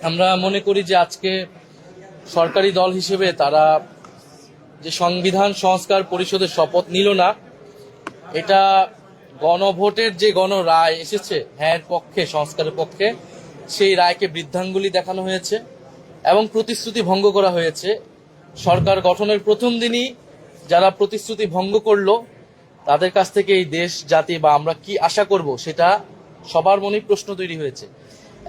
আমরা মনে করি যে আজকে সরকারি দল হিসেবে তারা যে সংবিধান সংস্কার পরিষদের শপথ নিল না, এটা গণভোটের যে গণরায় এসেছে হ্যাঁ পক্ষে, সংস্কারের পক্ষে, সেই রায়কে বৃদ্ধাঙ্গুলি দেখানো হয়েছে এবং প্রতিশ্রুতি ভঙ্গ করা হয়েছে। সরকার গঠনের প্রথম দিনই যারা প্রতিশ্রুতি ভঙ্গ করলো তাদের কাছ থেকে এই দেশ জাতি বা আমরা কি আশা করব সেটা সবার মনেই প্রশ্ন তৈরি হয়েছে।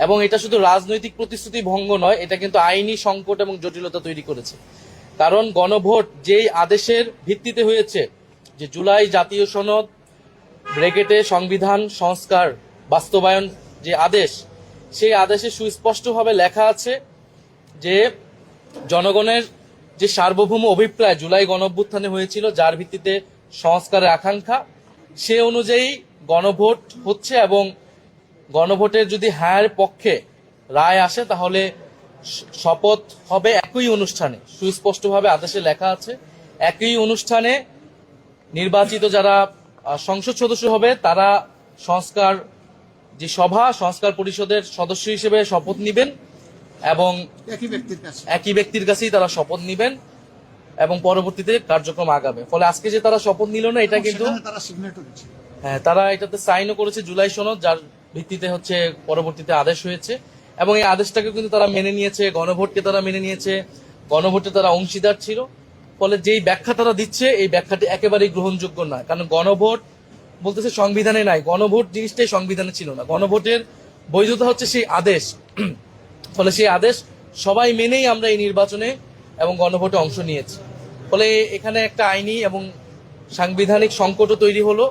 এবং এটা শুধু রাজনৈতিক প্রতিশ্রুতি ভঙ্গ নয়, এটা কিন্তু আইনি সংকট এবং জটিলতা তৈরি করেছে। কারণ গণভোট যেই আদেশের ভিত্তিতে হয়েছে, যে জুলাই জাতীয় সনদ ব্র্যাকেটে সংবিধান সংস্কার বাস্তবায়ন যে আদেশ, সেই আদেশে সুস্পষ্টভাবে লেখা আছে যে জনগণের যে সার্বভৌম অভিপ্রায় জুলাই গণঅভ্যুত্থানে হয়েছিল, যার ভিত্তিতে সংস্কারের আকাঙ্ক্ষা, সে অনুযায়ী গণভোট হচ্ছে এবং গণভোটের যদি হ্যাঁর পক্ষে রায় আসে তাহলে শপথ হবে একই অনুষ্ঠানে। সুস্পষ্টভাবে আদেশে লেখা আছে একই অনুষ্ঠানে নির্বাচিত যারা সংসদ সদস্য হবে তারা সংস্কার যে সভা, সংস্কার পরিষদের সদস্য হিসেবে শপথ নেবেন এবং একই ব্যক্তির কাছেই তারা শপথ নেবেন এবং পরবর্তীতে কার্যক্রম আগাবে। ফলে আজকে যে তারা শপথ নিল না, এটা কিন্তু হ্যাঁ তারা এটাতে সাইনও করেছে জুলাই সনদ, যার ভিত্তিতে হচ্ছে পরবর্তীতে আদেশ হয়েছে এবং এই আদেশটাকে কিন্তু তারা মেনে নিয়েছে, গণভোটকে তারা মেনে নিয়েছে, গণভোটে তারা অংশীদার ছিল। ফলে যেই ব্যাখ্যা তারা দিচ্ছে এই ব্যাখ্যাটি একেবারেই গ্রহণযোগ্য নয়। কারণ গণভোট বলতেছে সংবিধানে নাই, গণভোট জিনিসটাই সংবিধানে ছিল না। গণভোটের বৈধতা হচ্ছে সেই আদেশ। ফলে সেই আদেশ সবাই মেনেই আমরা এই নির্বাচনে এবং গণভোটে অংশ নিয়েছি। ফলে এখানে একটা আইনি এবং সাংবিধানিক সংকটও তৈরি হলো।